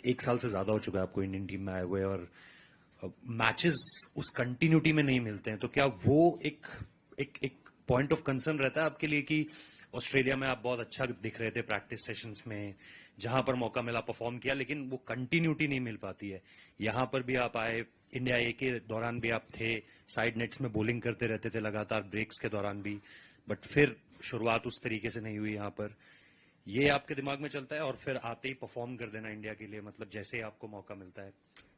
एक साल से ज्यादा हो चुका है आपको इंडियन टीम में आए हुए, और मैचेस उस कंटिन्यूटी में नहीं मिलते हैं, तो क्या वो एक एक एक पॉइंट ऑफ कंसर्न रहता है आपके लिए कि ऑस्ट्रेलिया में आप बहुत अच्छा दिख रहे थे प्रैक्टिस सेशंस में, जहां पर मौका मिला परफॉर्म किया, लेकिन वो कंटिन्यूटी नहीं मिल पाती है। यहां पर भी आप आए, इंडिया ए के दौरान भी आप थे, साइड नेट्स में बॉलिंग करते रहते थे लगातार ब्रेक्स के दौरान भी, बट फिर शुरुआत उस तरीके से नहीं हुई यहाँ पर। ये आपके दिमाग में चलता है और फिर आते ही परफॉर्म कर देना इंडिया के लिए, मतलब जैसे ही आपको मौका मिलता है,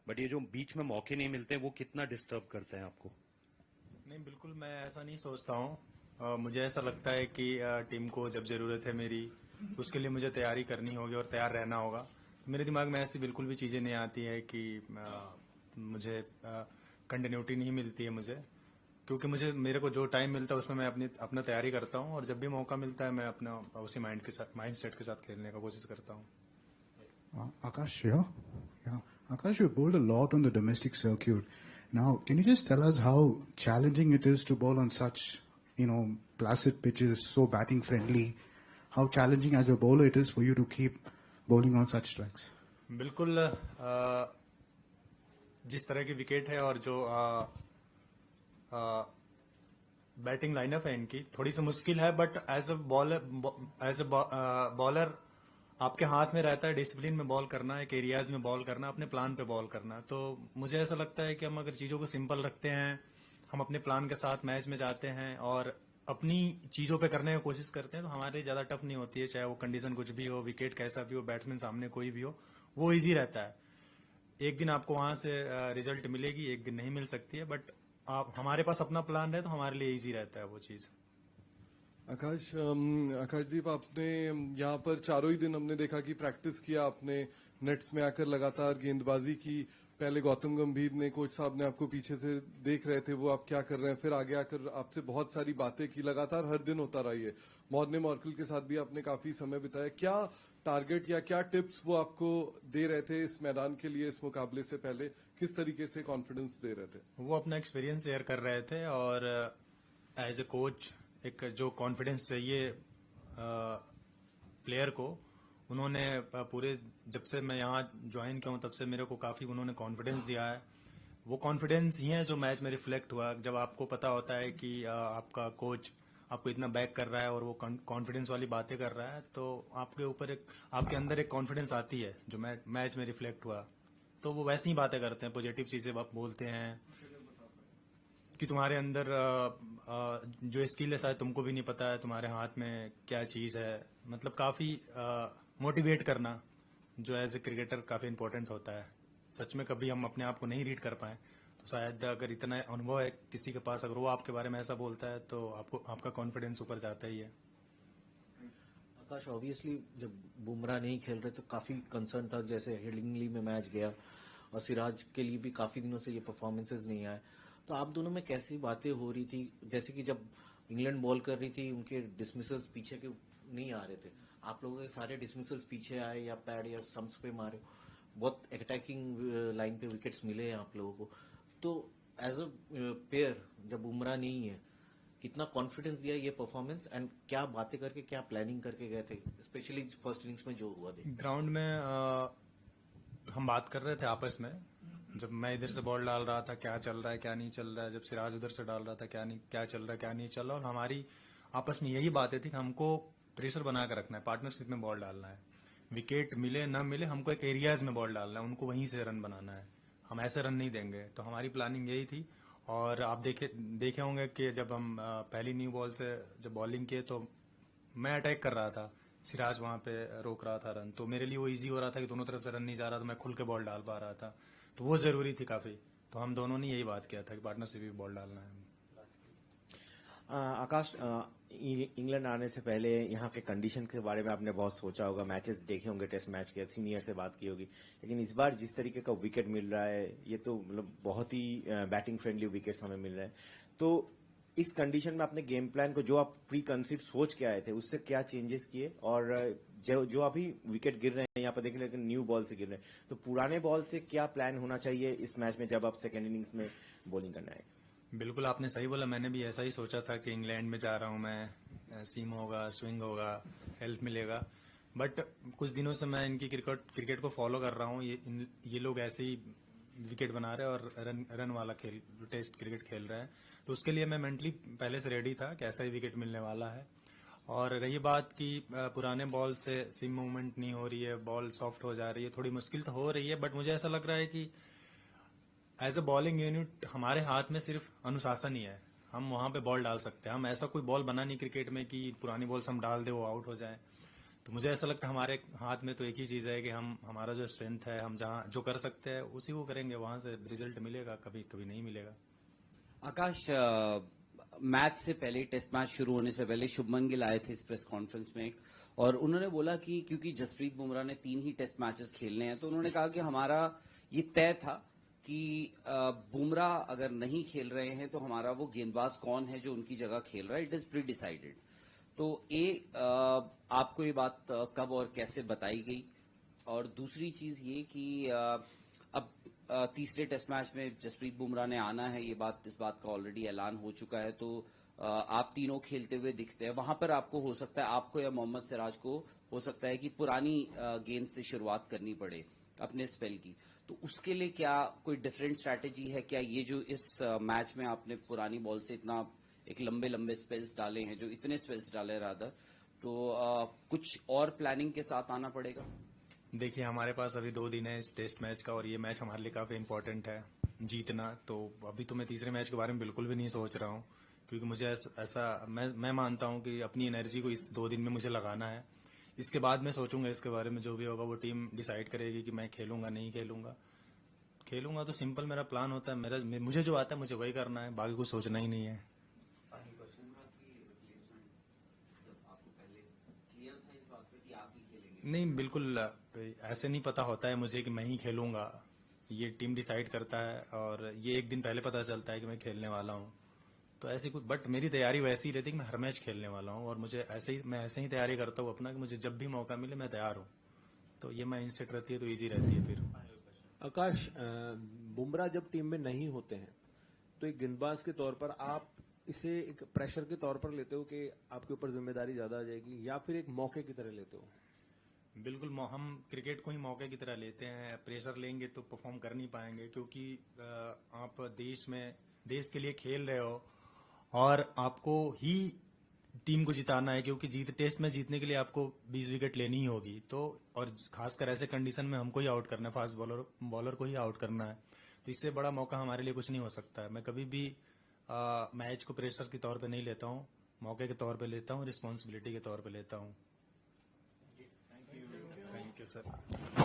बट ये जो बीच में मौके नहीं मिलते वो कितना डिस्टर्ब करते हैं आपको? नहीं, बिल्कुल मैं ऐसा नहीं सोचता हूँ। मुझे ऐसा लगता है कि टीम को जब ज़रूरत है मेरी, उसके लिए मुझे तैयारी करनी होगी और तैयार रहना होगा। तो मेरे दिमाग में ऐसी बिल्कुल भी चीज़ें नहीं आती है कि मुझे कंटिन्यूटी नहीं मिलती है मुझे, क्योंकि मुझे मेरे को जो टाइम मिलता है उसमें मैं अपना तैयारी करता हूँ, और जब भी मौका मिलता है मैं अपना उसी माइंड सेट के साथ खेलने का कोशिश करता हूँ। Akash here. Yeah. Akash, you bowled a lot on the domestic circuit. Now, can you just tell us how challenging it is to bowl on such, placid pitches, so batting friendly? How challenging as a bowler it is for you to keep bowling on such strikes? बिल्कुल। जिस तरह की wicket है और जो batting lineup है इनकी, थोड़ी सी मुश्किल है, बट एज ए बॉलर आपके हाथ में रहता है डिसिप्लिन में बॉल करना, एक एरियाज में बॉल करना, अपने प्लान पे बॉल करना। तो मुझे ऐसा लगता है कि हम अगर चीजों को सिंपल रखते हैं, हम अपने प्लान के साथ मैच में जाते हैं और अपनी चीजों पे करने की कोशिश करते हैं, तो हमारे लिए ज्यादा टफ नहीं होती है। चाहे वो कंडीशन कुछ भी हो, विकेट कैसा भी हो, बैट्समैन सामने कोई भी हो, वो इजी रहता है। एक दिन आपको वहां से रिजल्ट मिलेगी, एक दिन नहीं मिल सकती है, बट आप हमारे पास अपना प्लान रहे तो हमारे लिए इजी रहता है वो चीज। आकाशदीप, आपने यहाँ पर चारों ही दिन हमने देखा कि प्रैक्टिस किया आपने, नेट्स में आकर लगातार गेंदबाजी की। पहले गौतम गंभीर ने, कोच साहब ने आपको पीछे से देख रहे थे वो आप क्या कर रहे हैं, फिर आगे आकर आपसे बहुत सारी बातें की, लगातार हर दिन होता रहा ये। मॉर्ने मॉर्कल के साथ भी आपने काफी समय बिताया। क्या टारगेट या क्या टिप्स वो आपको दे रहे थे इस मैदान के लिए, इस मुकाबले से पहले किस तरीके से कॉन्फिडेंस दे रहे थे? वो अपना एक्सपीरियंस शेयर कर रहे थे, और एज ए कोच एक जो कॉन्फिडेंस चाहिए प्लेयर को, उन्होंने पूरे, जब से मैं यहाँ ज्वाइन किया हूँ तब से मेरे को काफी उन्होंने कॉन्फिडेंस दिया है। वो कॉन्फिडेंस ही है जो मैच में रिफ्लेक्ट हुआ। जब आपको पता होता है कि आपका कोच आपको इतना बैक कर रहा है और वो कॉन्फिडेंस वाली बातें कर रहा है, तो आपके अंदर एक कॉन्फिडेंस आती है जो मैच में रिफ्लेक्ट हुआ। तो वो वैसी ही बातें करते हैं, पॉजिटिव चीजें बोलते हैं कि तुम्हारे अंदर जो स्किल है शायद तुमको भी नहीं पता है, तुम्हारे हाथ में क्या चीज है। मतलब काफी मोटिवेट करना जो एज ए क्रिकेटर काफी इंपॉर्टेंट होता है। सच में कभी हम अपने आप को नहीं रीड कर पाए, तो शायद अगर इतना अनुभव है किसी के पास, अगर वो आपके बारे में ऐसा बोलता है, तो आपका कॉन्फिडेंस ऊपर जाता ही है। आकाश, ऑब्वियसली जब बुमराह नहीं खेल रहे तो काफी कंसर्न था, जैसे हेडिंगली में मैच गया और सिराज के लिए भी काफी दिनों से ये परफॉर्मेंसेज नहीं आए। तो आप दोनों में कैसी बातें हो रही थी? जैसे कि जब इंग्लैंड बॉल कर रही थी उनके डिसमिसल्स पीछे के नहीं आ रहे थे, आप लोगों के सारे डिसमिसल्स पीछे आए या पैड या स्टंप्स पे मारे, बहुत अटैकिंग लाइन पे विकेट्स मिले हैं आप लोगों को। तो एज अ पेयर जब बुमराह नहीं है, कितना कॉन्फिडेंस दिया ये परफॉर्मेंस, एंड क्या बातें करके, क्या प्लानिंग करके गए थे, स्पेशली फर्स्ट इनिंग्स में जो हुआ देख? ग्राउंड में हम बात कर रहे थे आपस में, जब मैं इधर से बॉल डाल रहा था क्या चल रहा है क्या नहीं चल रहा है, जब सिराज उधर से डाल रहा था क्या चल रहा है क्या नहीं चल रहा, और हमारी आपस में यही बातें थी कि हमको प्रेशर बना कर रखना है, पार्टनरशिप में बॉल डालना है। विकेट मिले ना मिले, हमको एक एरियाज में बॉल डालना है, उनको वहीं से रन बनाना है, हम ऐसे रन नहीं देंगे। तो हमारी प्लानिंग यही थी। और आप देखे होंगे कि जब हम पहली न्यू बॉल से जब बॉलिंग किए, तो मैं अटैक कर रहा था, सिराज वहां पे रोक रहा था रन, तो मेरे लिए वो इजी हो रहा था कि दोनों तरफ से रन नहीं जा रहा, तो मैं खुल के बॉल डाल पा रहा था। तो वो जरूरी थी काफी। तो हम दोनों ने यही बात किया था कि पार्टनरशिप में बॉल डालना है। आकाश, इंग्लैंड आने से पहले यहाँ के कंडीशन के बारे में आपने बहुत सोचा होगा, मैचेस देखे होंगे, टेस्ट मैच के, सीनियर से बात की होगी, लेकिन इस बार जिस तरीके का विकेट मिल रहा है, ये तो मतलब बहुत ही बैटिंग फ्रेंडली विकेट्स हमें मिल रहे हैं। तो इस कंडीशन में अपने गेम प्लान को, जो आप प्री कंसीव सोच के आए थे, उससे क्या चेंजेस किए? और जो अभी विकेट गिर रहे हैं यहाँ पर देख, लेकिन न्यू बॉल से गिर रहे हैं, तो पुराने बॉल से क्या प्लान होना चाहिए इस मैच में जब आप सेकेंड इनिंग्स में बॉलिंग करना है? बिल्कुल आपने सही बोला, मैंने भी ऐसा ही सोचा था कि इंग्लैंड में जा रहा हूं मैं, सीम होगा, स्विंग होगा, हेल्प मिलेगा। बट कुछ दिनों से मैं इनकी क्रिकेट को फॉलो कर रहा हूँ। ये लोग ऐसे ही विकेट बना रहे हैं और रन वाला टेस्ट क्रिकेट खेल रहे हैं, तो उसके लिए मैं मेंटली पहले से रेडी था कि ऐसा ही विकेट मिलने वाला है। और रही बात कि पुराने बॉल से सिम मूवमेंट नहीं हो रही है, बॉल सॉफ्ट हो जा रही है, थोड़ी मुश्किल तो हो रही है, बट मुझे ऐसा लग रहा है कि एज अ बॉलिंग यूनिट हमारे हाथ में सिर्फ अनुशासन ही है। हम वहां पे बॉल डाल सकते हैं, हम ऐसा कोई बॉल बना नहीं क्रिकेट में कि पुरानी बॉल से हम डाल दे वो आउट हो जाए। तो मुझे ऐसा लगता है हमारे हाथ में तो एक ही चीज है कि हमारा जो स्ट्रेंथ है, हम जहाँ जो कर सकते हैं उसी को करेंगे, वहां से रिजल्ट मिलेगा, कभी कभी नहीं मिलेगा। आकाश, मैच से पहले, टेस्ट मैच शुरू होने से पहले शुभमन गिल आए थे इस प्रेस कॉन्फ्रेंस में और उन्होंने बोला कि क्योंकि जसप्रीत बुमराह ने 3 ही टेस्ट मैचेस खेलने हैं, तो उन्होंने कहा कि हमारा ये तय था कि बुमराह अगर नहीं खेल रहे हैं तो हमारा वो गेंदबाज कौन है जो उनकी जगह खेल रहा है, इट इज प्री डिसाइडेड। तो आपको ये बात कब और कैसे बताई गई? और दूसरी चीज ये कि अब तीसरे टेस्ट मैच में जसप्रीत बुमराह ने आना है, इस बात का ऑलरेडी ऐलान हो चुका है, तो आप तीनों खेलते हुए दिखते हैं। वहां पर आपको हो सकता है, आपको या मोहम्मद सिराज को हो सकता है कि पुरानी गेंद से शुरुआत करनी पड़े अपने स्पेल की, तो उसके लिए क्या कोई डिफरेंट स्ट्रैटेजी है क्या? ये जो इस मैच में आपने पुरानी बॉल से इतना एक लंबे लंबे स्पेल्स डाले हैं, जो इतने स्पेल्स डाले रादर, तो कुछ और प्लानिंग के साथ आना पड़ेगा? देखिए, हमारे पास अभी 2 दिन है इस टेस्ट मैच का और ये मैच हमारे लिए काफी इंपॉर्टेंट है जीतना। तो अभी तो मैं तीसरे मैच के बारे में बिल्कुल भी नहीं सोच रहा हूँ, क्योंकि मुझे ऐसा मैं मानता हूँ कि अपनी एनर्जी को इस 2 दिन में मुझे लगाना है। इसके बाद मैं सोचूंगा इसके बारे में, जो भी होगा वो टीम डिसाइड करेगी कि मैं खेलूंगा नहीं खेलूंगा। खेलूंगा तो सिंपल मेरा प्लान होता है, मुझे जो आता है मुझे वही करना है, बाकी कुछ सोचना ही नहीं है। नहीं, बिल्कुल ऐसे नहीं पता होता है मुझे कि मैं ही खेलूंगा, ये टीम डिसाइड करता है और ये एक दिन पहले पता चलता है कि मैं खेलने वाला हूँ। तो ऐसी कुछ, बट मेरी तैयारी वैसी ही रहती है कि मैं हर मैच खेलने वाला हूँ और मैं ऐसे ही तैयारी करता हूँ अपना कि मुझे जब भी मौका मिले मैं तैयार हूँ। तो ये माइंडसेट रहती है तो इजी रहती है फिर। आकाश, बुमराह जब टीम में नहीं होते हैं तो एक गेंदबाज के तौर पर आप इसे एक प्रेशर के तौर पर लेते हो कि आपके ऊपर जिम्मेदारी ज्यादा आ जाएगी, या फिर एक मौके की तरह लेते हो? बिल्कुल, हम क्रिकेट को ही मौके की तरह लेते हैं। प्रेशर लेंगे तो परफॉर्म कर नहीं पाएंगे, क्योंकि आप देश के लिए खेल रहे हो और आपको ही टीम को जिताना है, क्योंकि टेस्ट में जीतने के लिए आपको 20 विकेट लेनी ही होगी। तो और खासकर ऐसे कंडीशन में हमको ही आउट करना है, फास्ट बॉलर को ही आउट करना है। तो इससे बड़ा मौका हमारे लिए कुछ नहीं हो सकता है। मैं कभी भी मैच को प्रेशर के तौर पे नहीं लेता हूँ, मौके के तौर पे लेता हूँ, रिस्पॉन्सिबिलिटी के तौर पे लेता हूँ। Thank you sir.